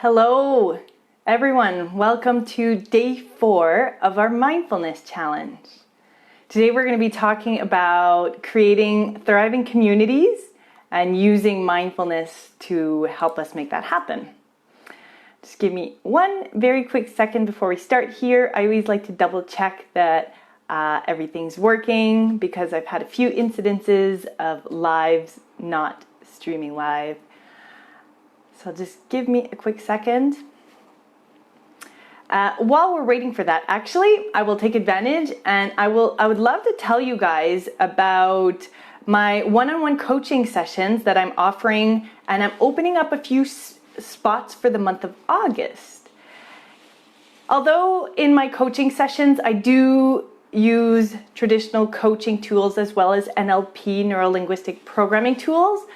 Hello, everyone. Welcome to day 4 of our mindfulness challenge. Today we're going to be talking about creating thriving communities and using mindfulness to help us make that happen. Just give me one very quick second before we start here. I always like to double check that everything's working because I've had a few incidences of lives not streaming live. So just give me a quick second. While we're waiting for that, actually, I will take advantage and I would love to tell you guys about my one-on-one coaching sessions that I'm offering, and I'm opening up a few spots for the month of August. Although in my coaching sessions, I do use traditional coaching tools as well as NLP, neuro-linguistic programming tools,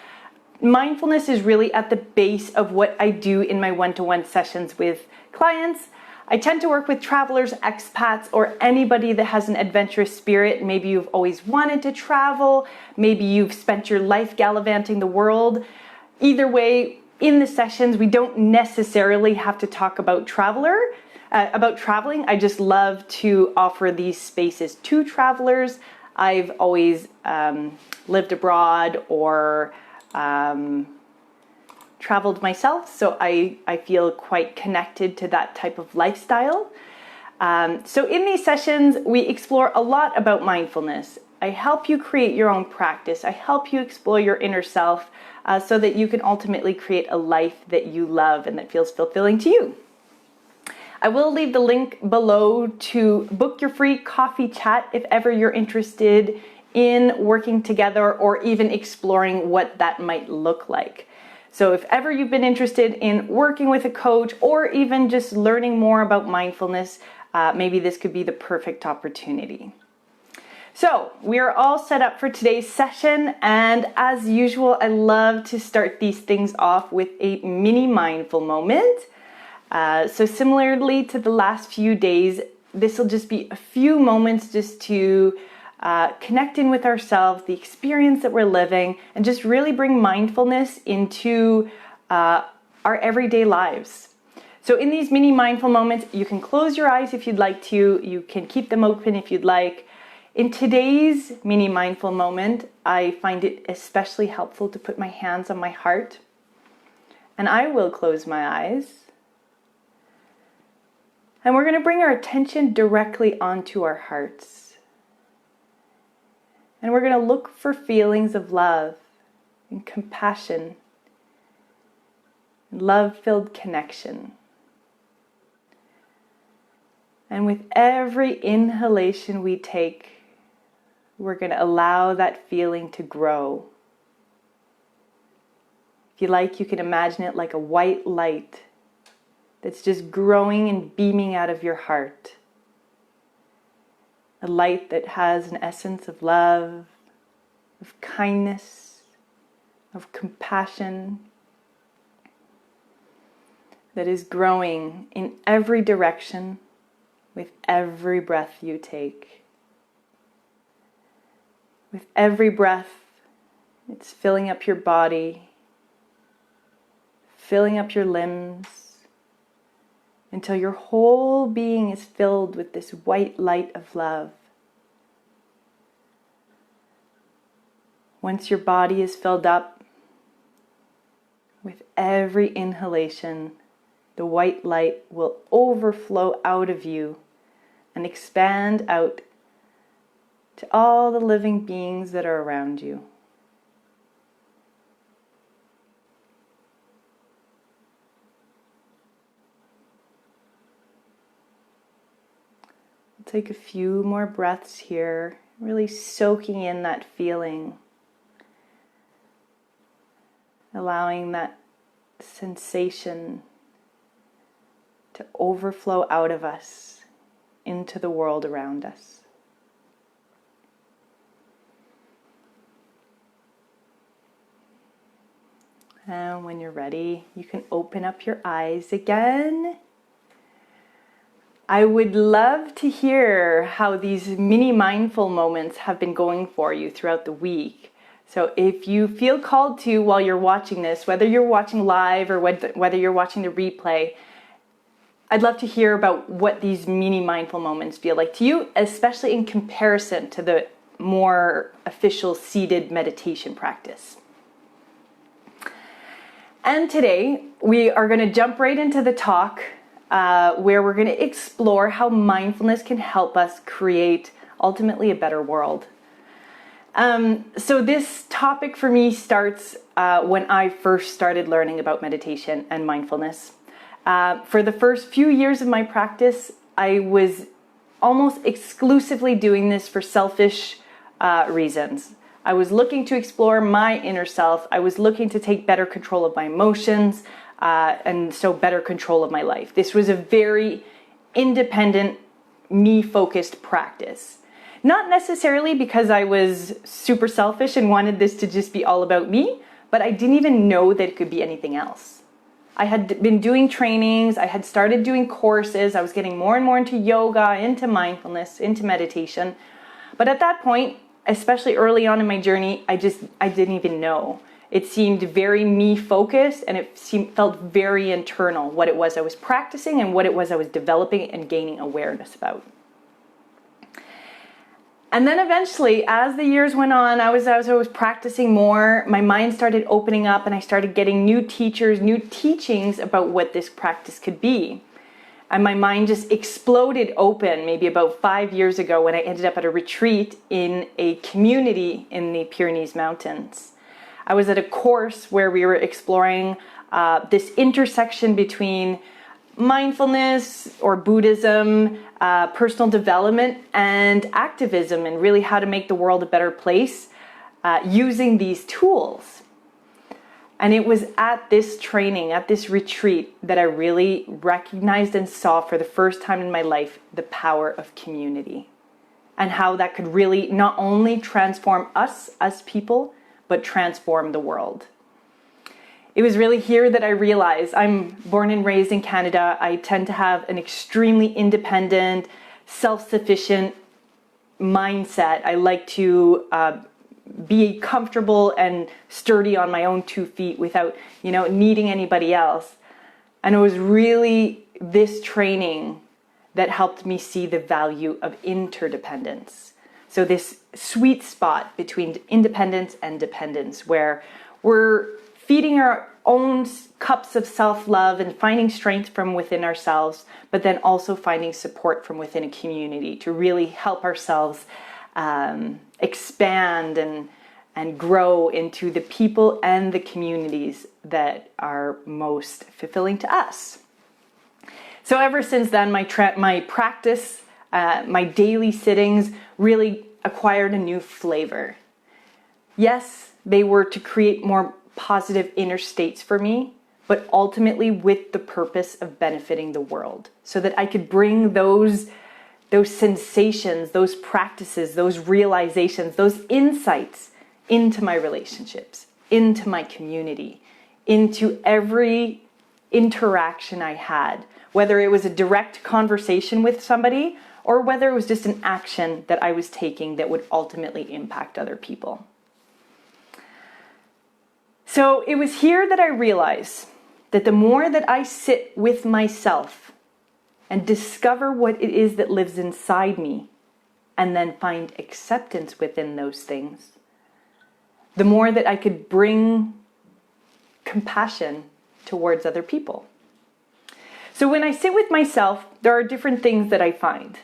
mindfulness is really at the base of what I do in my one-to-one sessions with clients. I tend to work with travelers, expats, or anybody that has an adventurous spirit. Maybe you've always wanted to travel. Maybe you've spent your life gallivanting the world. Either way, in the sessions, we don't necessarily have to talk about traveling. I just love to offer these spaces to travelers. I've always lived abroad or traveled myself, so I feel quite connected to that type of lifestyle. So in these sessions, we explore a lot about mindfulness. I help you create your own practice. I help you explore your inner self so that you can ultimately create a life that you love and that feels fulfilling to you. I will leave the link below to book your free coffee chat if ever you're interested in working together or even exploring what that might look like. So if ever you've been interested in working with a coach or even just learning more about mindfulness, maybe this could be the perfect opportunity. So we are all set up for today's session, and as usual, I love to start these things off with a mini mindful moment. So similarly to the last few days, this will just be a few moments just to connect in with ourselves, the experience that we're living, and just really bring mindfulness into our everyday lives. So in these mini mindful moments, you can close your eyes if you'd like to, you can keep them open if you'd like. In today's mini mindful moment, I find it especially helpful to put my hands on my heart, and I will close my eyes. And we're going to bring our attention directly onto our hearts. And we're going to look for feelings of love and compassion, and love-filled connection. And with every inhalation we take, we're going to allow that feeling to grow. If you like, you can imagine it like a white light that's just growing and beaming out of your heart. A light that has an essence of love, of kindness, of compassion, that is growing in every direction with every breath you take. With every breath, it's filling up your body, filling up your limbs, until your whole being is filled with this white light of love. Once your body is filled up, with every inhalation, the white light will overflow out of you and expand out to all the living beings that are around you. Take a few more breaths here, really soaking in that feeling, allowing that sensation to overflow out of us into the world around us. And when you're ready, you can open up your eyes again. I would love to hear how these mini mindful moments have been going for you throughout the week. So if you feel called to while you're watching this, whether you're watching live or whether you're watching the replay, I'd love to hear about what these mini mindful moments feel like to you, especially in comparison to the more official seated meditation practice. And today we are going to jump right into the talk where we're going to explore how mindfulness can help us create ultimately a better world. So this topic for me starts when I first started learning about meditation and mindfulness. For the first few years of my practice, I was almost exclusively doing this for selfish reasons. I was looking to explore my inner self. I was looking to take better control of my emotions, and so better control of my life. This was a very independent, me-focused practice. Not necessarily because I was super selfish and wanted this to just be all about me, but I didn't even know that it could be anything else. I had been doing trainings, I had started doing courses, I was getting more and more into yoga, into mindfulness, into meditation. But at that point, especially early on in my journey, I didn't even know. It seemed very me-focused, and it felt very internal, what it was I was practicing and what it was I was developing and gaining awareness about. And then eventually, as the years went on, as I was practicing more, my mind started opening up and I started getting new teachers, new teachings about what this practice could be. And my mind just exploded open maybe about 5 years ago when I ended up at a retreat in a community in the Pyrenees Mountains. I was at a course where we were exploring this intersection between mindfulness or Buddhism, personal development, and activism, and really how to make the world a better place using these tools. And it was at this training, at this retreat, that I really recognized and saw for the first time in my life the power of community and how that could really not only transform us as people, but transform the world. It was really here that I realized I'm born and raised in Canada. I tend to have an extremely independent, self-sufficient mindset. I like to be comfortable and sturdy on my own 2 feet without, needing anybody else. And it was really this training that helped me see the value of interdependence. So this sweet spot between independence and dependence, where we're feeding our own cups of self-love and finding strength from within ourselves, but then also finding support from within a community to really help ourselves expand and grow into the people and the communities that are most fulfilling to us. So ever since then, my practice, my daily sittings really acquired a new flavor. Yes, they were to create more positive inner states for me, but ultimately with the purpose of benefiting the world, so that I could bring those sensations, those practices, those realizations, those insights into my relationships, into my community, into every interaction I had, whether it was a direct conversation with somebody or whether it was just an action that I was taking that would ultimately impact other people. So it was here that I realized that the more that I sit with myself and discover what it is that lives inside me, and then find acceptance within those things, the more that I could bring compassion towards other people. So when I sit with myself, there are different things that I find.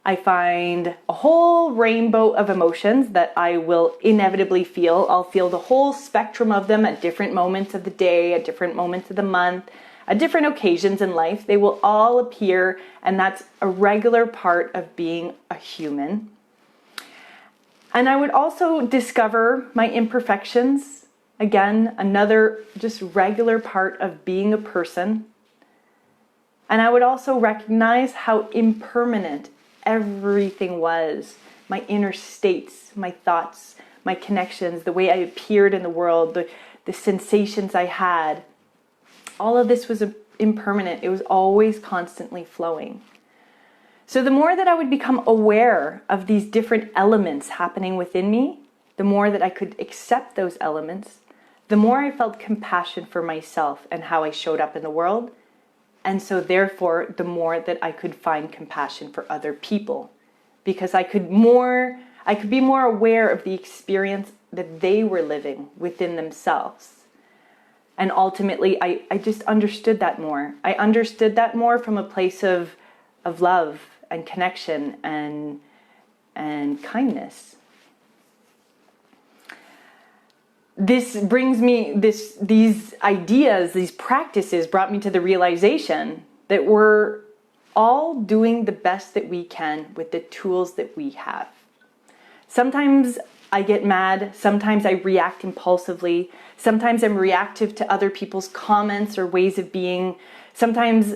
I find a whole rainbow of emotions that I will inevitably feel. I'll feel the whole spectrum of them at different moments of the day, at different moments of the month, at different occasions in life. They will all appear, and that's a regular part of being a human. And I would also discover my imperfections. Again, another just regular part of being a person. And I would also recognize how impermanent everything was. My inner states, my thoughts, my connections, the way I appeared in the world, the sensations I had. All of this was impermanent. It was always constantly flowing. So the more that I would become aware of these different elements happening within me, the more that I could accept those elements, the more I felt compassion for myself and how I showed up in the world. And so therefore, the more that I could find compassion for other people, because I could be more aware of the experience that they were living within themselves. And ultimately, I just understood that more. I understood that more from a place of love and connection and kindness. This brings me, these ideas, these practices brought me to the realization that we're all doing the best that we can with the tools that we have. Sometimes I get mad, sometimes I react impulsively, sometimes I'm reactive to other people's comments or ways of being. Sometimes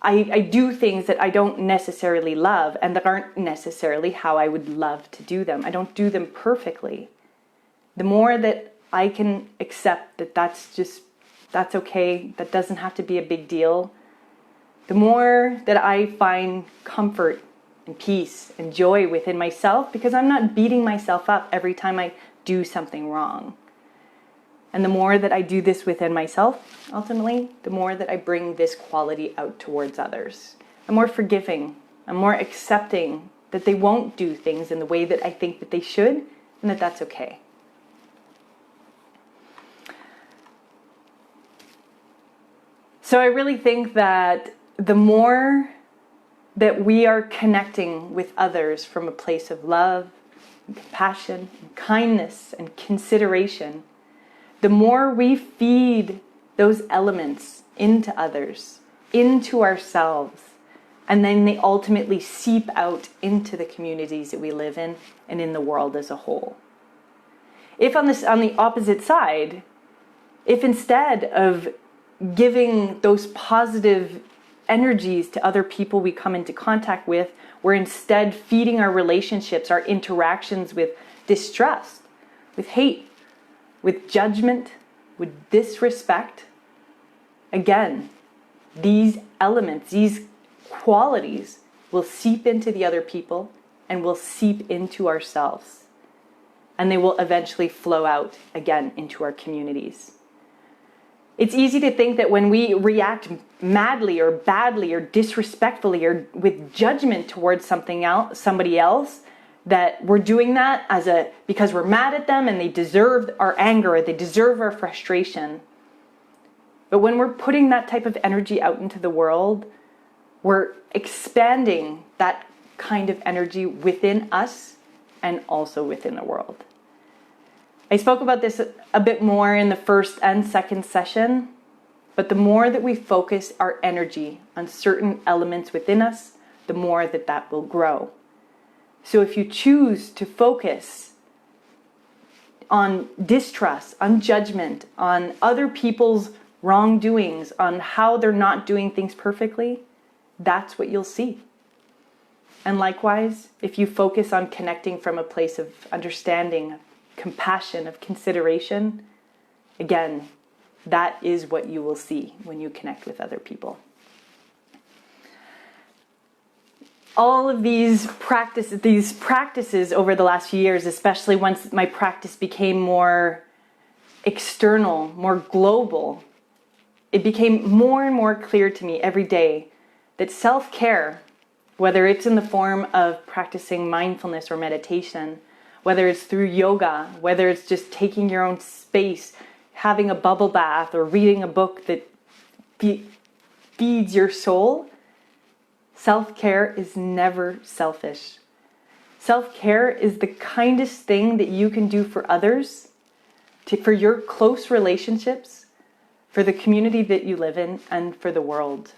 I do things that I don't necessarily love and that aren't necessarily how I would love to do them. I don't do them perfectly. The more that I can accept that that's okay, that doesn't have to be a big deal, the more that I find comfort and peace and joy within myself, because I'm not beating myself up every time I do something wrong. And the more that I do this within myself, ultimately, the more that I bring this quality out towards others. I'm more forgiving. I'm more accepting that they won't do things in the way that I think that they should, and that that's okay. So I really think that the more that we are connecting with others from a place of love, and compassion, and kindness, and consideration, the more we feed those elements into others, into ourselves, and then they ultimately seep out into the communities that we live in and in the world as a whole. If on the opposite side, if instead of giving those positive energies to other people we come into contact with, we're instead feeding our relationships, our interactions with distrust, with hate, with judgment, with disrespect, again, these elements, these qualities will seep into the other people and will seep into ourselves. And they will eventually flow out again into our communities. It's easy to think that when we react madly or badly or disrespectfully or with judgment towards somebody else, that we're doing that because we're mad at them and they deserve our anger or they deserve our frustration. But when we're putting that type of energy out into the world, we're expanding that kind of energy within us and also within the world. I spoke about this a bit more in the first and second session, but the more that we focus our energy on certain elements within us, the more that will grow. So if you choose to focus on distrust, on judgment, on other people's wrongdoings, on how they're not doing things perfectly, that's what you'll see. And likewise, if you focus on connecting from a place of understanding, compassion, of consideration, again, that is what you will see when you connect with other people. All of these practices over the last few years, especially once my practice became more external, more global, it became more and more clear to me every day that self-care, whether it's in the form of practicing mindfulness or meditation, whether it's through yoga, whether it's just taking your own space, having a bubble bath, or reading a book that feeds your soul, self-care is never selfish. Self-care is the kindest thing that you can do for others, for your close relationships, for the community that you live in, and for the world.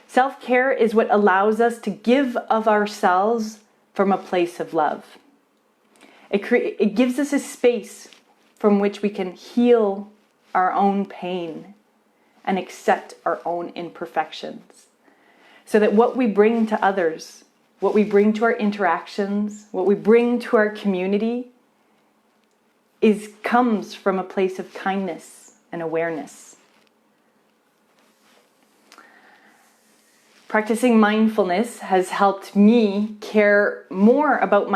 Self-care is what allows us to give of ourselves from a place of love. It gives us a space from which we can heal our own pain and accept our own imperfections. So that what we bring to others, what we bring to our interactions, what we bring to our community comes from a place of kindness and awareness. Practicing mindfulness has helped me care more about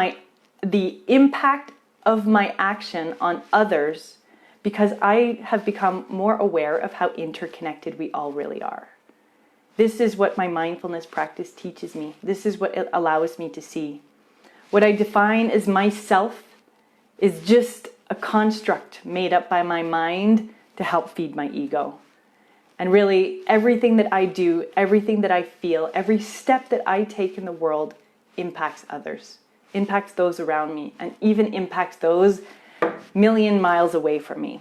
the impact of my action on others because I have become more aware of how interconnected we all really are. This is what my mindfulness practice teaches me. This is what it allows me to see. What I define as myself is just a construct made up by my mind to help feed my ego. And really, everything that I do, everything that I feel, every step that I take in the world impacts others, impacts those around me, and even impacts those million miles away from me.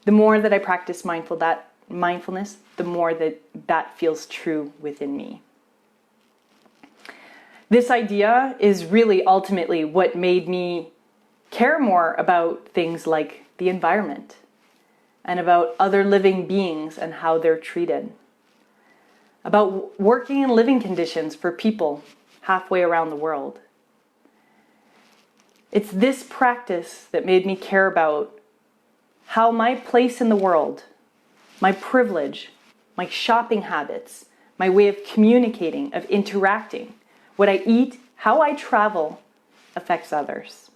The more that I practice mindfulness, the more that feels true within me. This idea is really ultimately what made me care more about things like the environment and about other living beings and how they're treated, about working and living conditions for people halfway around the world. It's this practice that made me care about how my place in the world, my privilege, my shopping habits, my way of communicating, of interacting, what I eat, how I travel, affects others.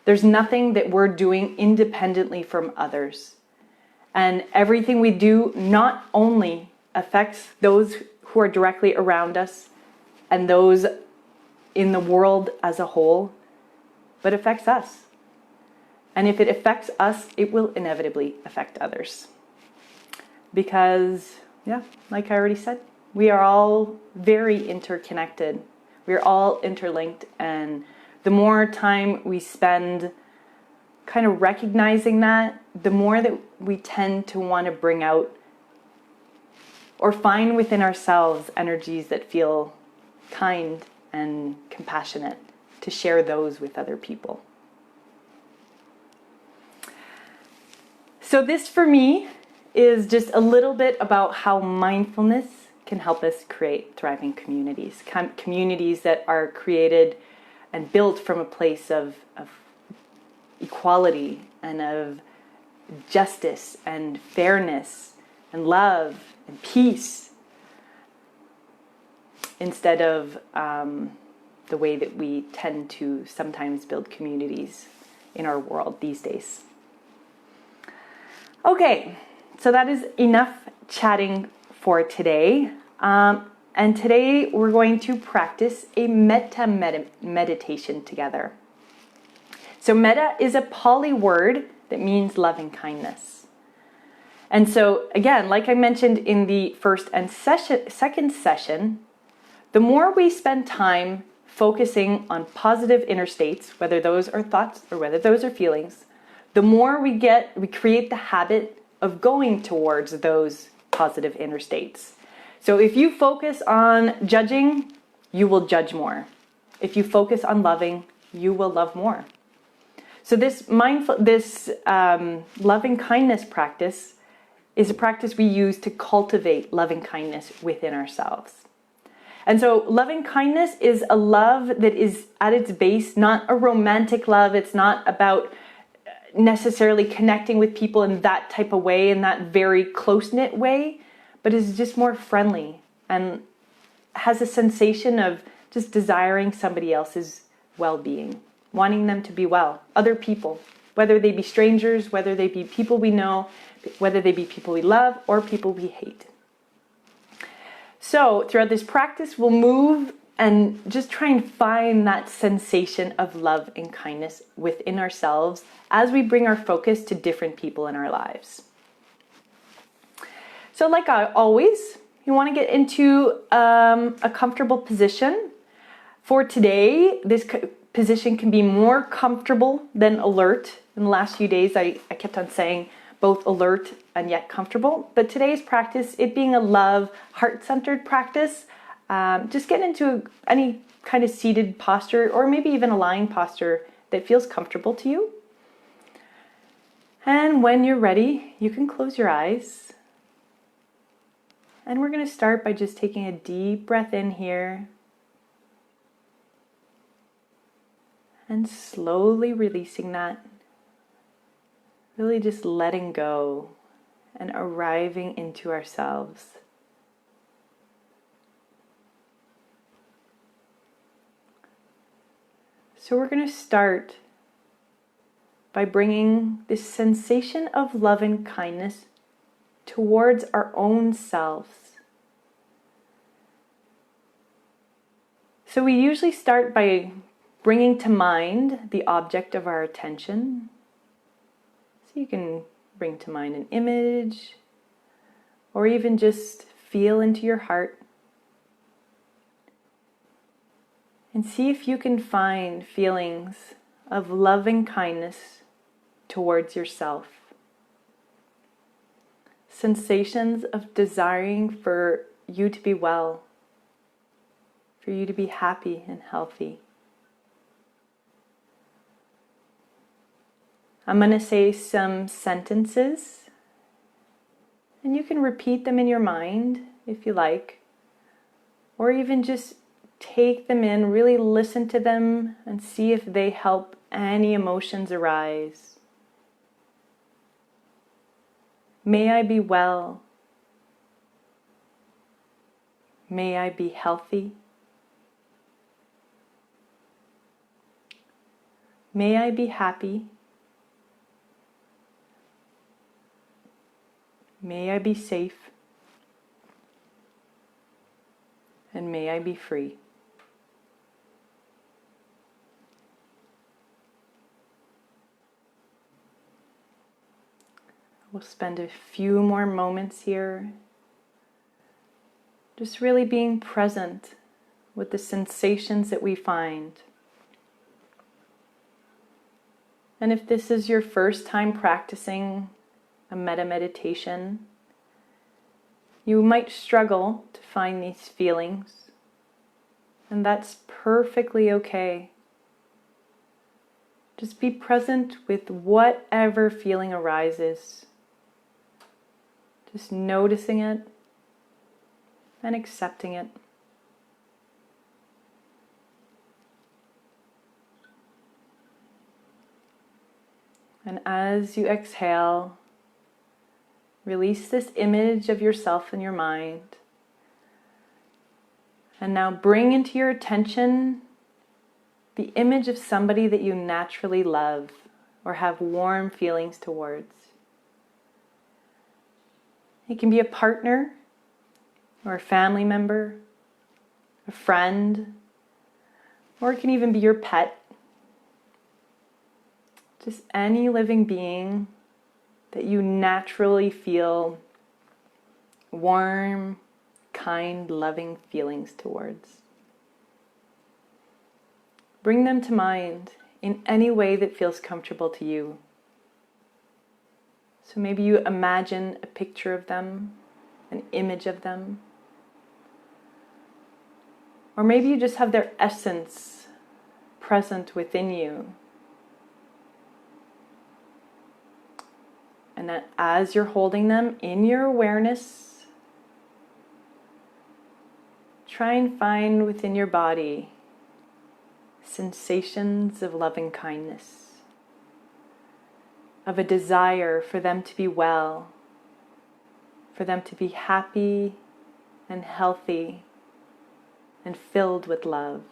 There's nothing that we're doing independently from others. And everything we do not only affects those who are directly around us and those in the world as a whole, but affects us. And if it affects us, it will inevitably affect others. Because, like I already said, we are all very interconnected. We're all interlinked, and the more time we spend kind of recognizing that, the more that we tend to want to bring out or find within ourselves energies that feel kind and compassionate to share those with other people. So this for me is just a little bit about how mindfulness can help us create thriving communities. Communities that are created and built from a place of equality and of justice and fairness and love and peace, instead of the way that we tend to sometimes build communities in our world these days. Okay, so that is enough chatting for today. And today we're going to practice a metta meditation together. So metta is a Pali word that means loving kindness. And so again, like I mentioned in the first and second session, the more we spend time focusing on positive inner states, whether those are thoughts or whether those are feelings, the more we create the habit of going towards those positive inner states. So if you focus on judging, you will judge more. If you focus on loving, you will love more. So this loving kindness practice is a practice we use to cultivate loving kindness within ourselves. And so loving kindness is a love that is at its base not a romantic love. It's not about necessarily connecting with people in that type of way, in that very close-knit way, but is just more friendly and has a sensation of just desiring somebody else's well-being, wanting them to be well, other people, whether they be strangers, whether they be people we know, whether they be people we love or people we hate. So throughout this practice, we'll move and just try and find that sensation of love and kindness within ourselves as we bring our focus to different people in our lives. So like always, you want to get into a comfortable position. For today, this position can be more comfortable than alert. In the last few days, I kept on saying both alert and yet comfortable. But today's practice, it being a love, heart-centered practice, just get into any kind of seated posture or maybe even a lying posture that feels comfortable to you. And when you're ready, you can close your eyes. And we're going to start by just taking a deep breath in here and slowly releasing that. Really just letting go and arriving into ourselves. So we're going to start by bringing this sensation of love and kindness towards our own selves. So we usually start by bringing to mind the object of our attention. So you can bring to mind an image, or even just feel into your heart. And see if you can find feelings of love and kindness towards yourself. Sensations of desiring for you to be well, for you to be happy and healthy. I'm going to say some sentences, and you can repeat them in your mind if you like, or even just take them in, really listen to them and see if they help any emotions arise. May I be well. May I be healthy. May I be happy. May I be safe. And may I be free. We'll spend a few more moments here, just really being present with the sensations that we find. And if this is your first time practicing a metta meditation, you might struggle to find these feelings, and that's perfectly okay. Just be present with whatever feeling arises. Just noticing it and accepting it. And as you exhale, release this image of yourself in your mind. And now bring into your attention the image of somebody that you naturally love or have warm feelings towards. It can be a partner or a family member, a friend, or it can even be your pet. Just any living being that you naturally feel warm, kind, loving feelings towards. Bring them to mind in any way that feels comfortable to you. So maybe you imagine a picture of them, an image of them. Or maybe you just have their essence present within you. And that as you're holding them in your awareness, try and find within your body sensations of loving kindness, of a desire for them to be well, for them to be happy and healthy and filled with love.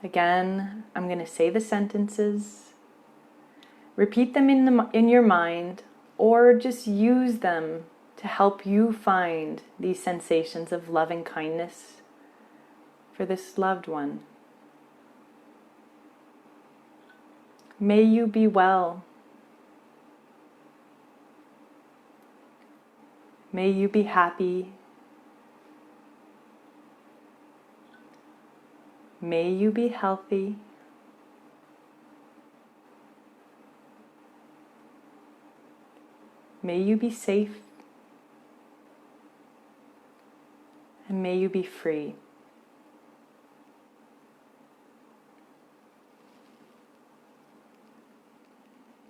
Again, I'm going to say the sentences. Repeat them in your mind, or just use them to help you find these sensations of loving kindness for this loved one. May you be well. May you be happy. May you be healthy. May you be safe. And may you be free.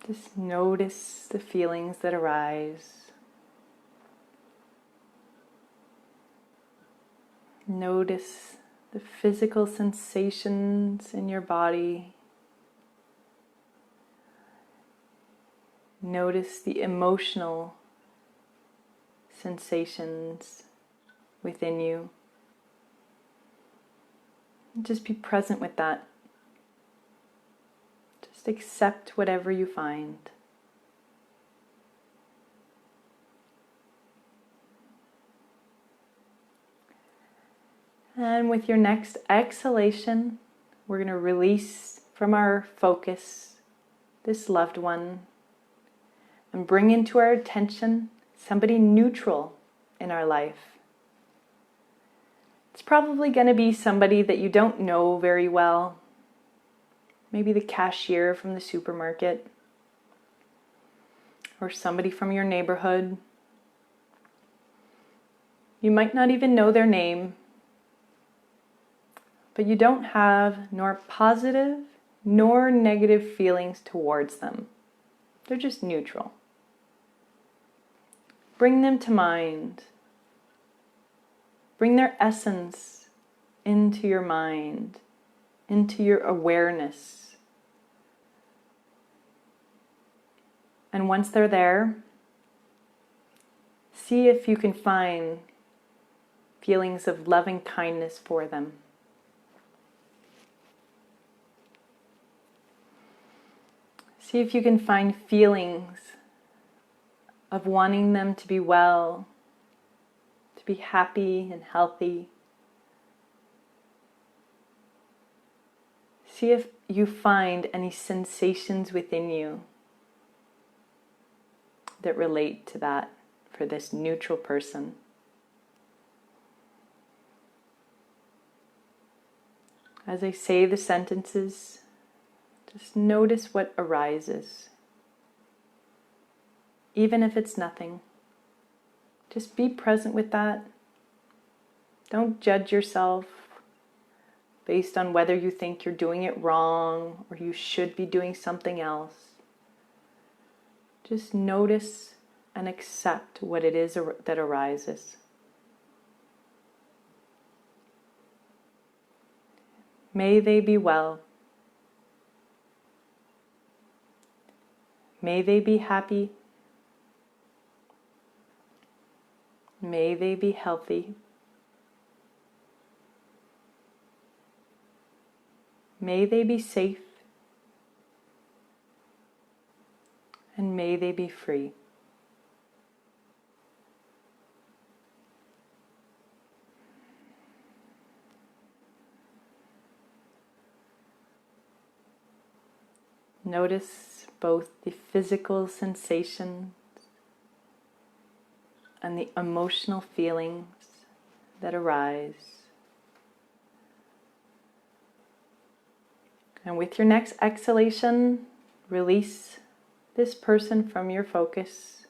Just notice the feelings that arise. Notice the physical sensations in your body. Notice the emotional sensations within you. And just be present with that. Just accept whatever you find. And with your next exhalation, we're going to release from our focus this loved one and bring into our attention somebody neutral in our life. It's probably going to be somebody that you don't know very well. Maybe the cashier from the supermarket, or somebody from your neighborhood. You might not even know their name, but you don't have nor positive nor negative feelings towards them. They're just neutral. Bring them to mind. Bring their essence into your mind, into your awareness. And once they're there, see if you can find feelings of loving kindness for them. See if you can find feelings of wanting them to be well, to be happy and healthy. See if you find any sensations within you that relate to that for this neutral person. As I say the sentences, just notice what arises. Even if it's nothing, just be present with that. Don't judge yourself based on whether you think you're doing it wrong or you should be doing something else. Just notice and accept what it is that arises. May they be well. May they be happy. May they be healthy. May they be safe. And may they be free. Notice both the physical sensations and the emotional feelings that arise. And with your next exhalation, release this person from your focus.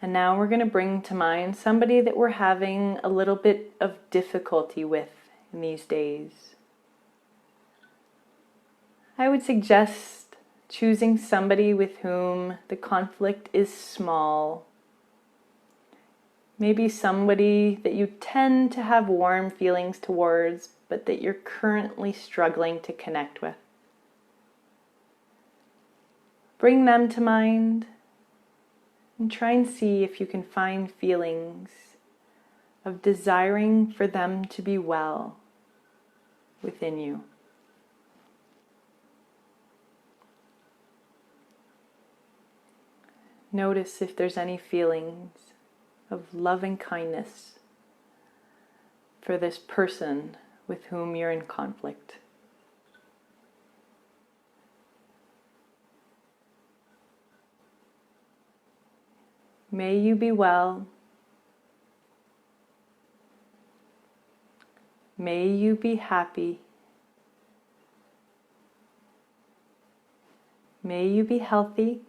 And now we're going to bring to mind somebody that we're having a little bit of difficulty with in these days. I would suggest choosing somebody with whom the conflict is small. Maybe somebody that you tend to have warm feelings towards, but that you're currently struggling to connect with. Bring them to mind and try and see if you can find feelings of desiring for them to be well within you. Notice if there's any feelings of loving kindness for this person with whom you're in conflict. May you be well. May you be happy. May you be healthy.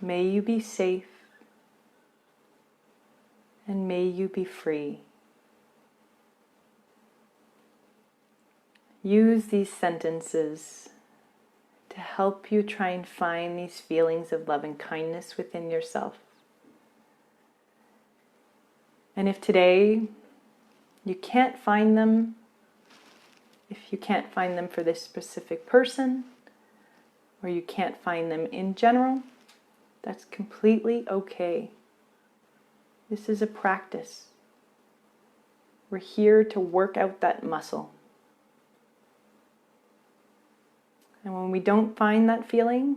May you be safe. And may you be free. Use these sentences to help you try and find these feelings of love and kindness within yourself. And if today you can't find them, if you can't find them for this specific person, or you can't find them in general, that's completely okay. This is a practice. We're here to work out that muscle. And when we don't find that feeling,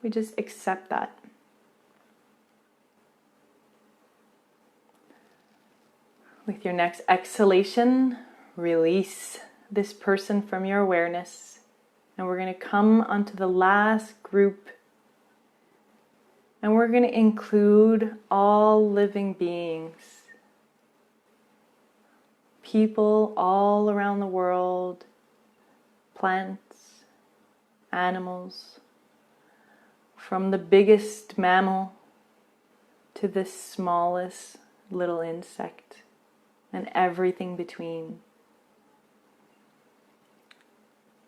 we just accept that. With your next exhalation, release this person from your awareness. And we're going to come onto the last group. And we're going to include all living beings. People all around the world, plants, animals, from the biggest mammal to the smallest little insect, and everything between.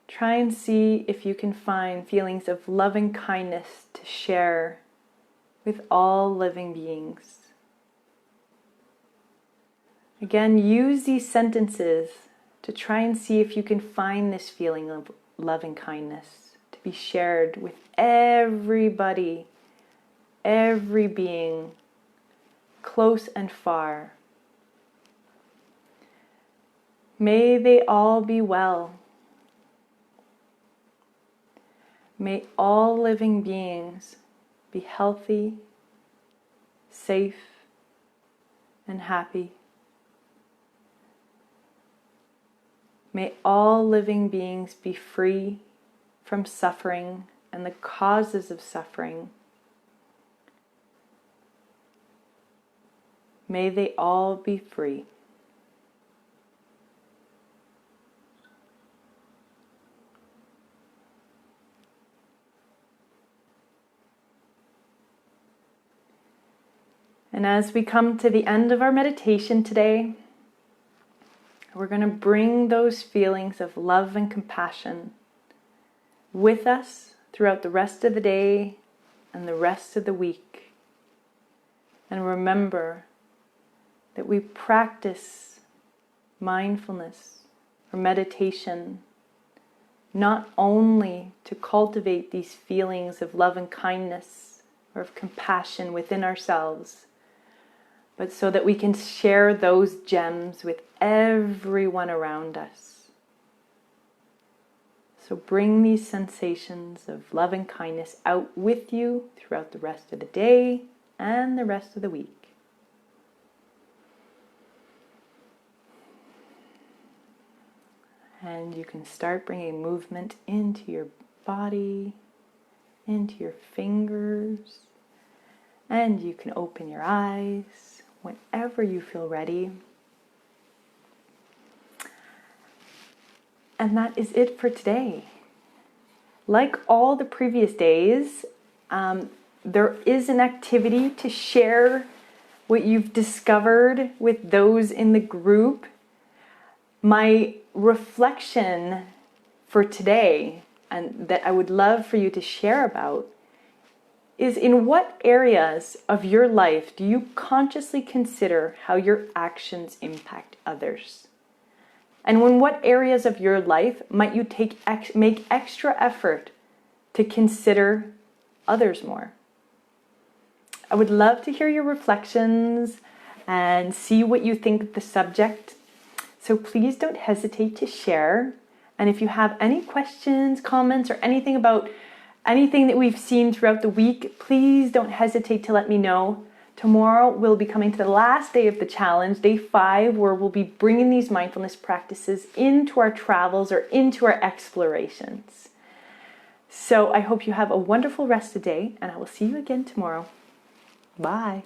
Try and see if you can find feelings of loving kindness to share with all living beings. Again, use these sentences to try and see if you can find this feeling of loving kindness to be shared with everybody, every being, close and far. May they all be well. May all living beings be healthy, safe, and happy. May all living beings be free from suffering and the causes of suffering. May they all be free. And as we come to the end of our meditation today, we're going to bring those feelings of love and compassion with us throughout the rest of the day and the rest of the week. And remember that we practice mindfulness or meditation not only to cultivate these feelings of love and kindness or of compassion within ourselves, but so that we can share those gems with everyone around us. So bring these sensations of love and kindness out with you throughout the rest of the day and the rest of the week. And you can start bringing movement into your body, into your fingers, and you can open your eyes whenever you feel ready. And that is it for today. Like all the previous days, there is an activity to share what you've discovered with those in the group. My reflection for today, and that I would love for you to share about, is in what areas of your life do you consciously consider how your actions impact others? And in what areas of your life might you make extra effort to consider others more? I would love to hear your reflections and see what you think of the subject. So please don't hesitate to share. And if you have any questions, comments, or anything about anything that we've seen throughout the week, please don't hesitate to let me know. Tomorrow we'll be coming to the last day of the challenge, day 5, where we'll be bringing these mindfulness practices into our travels or into our explorations. So I hope you have a wonderful rest of the day, and I will see you again tomorrow. Bye.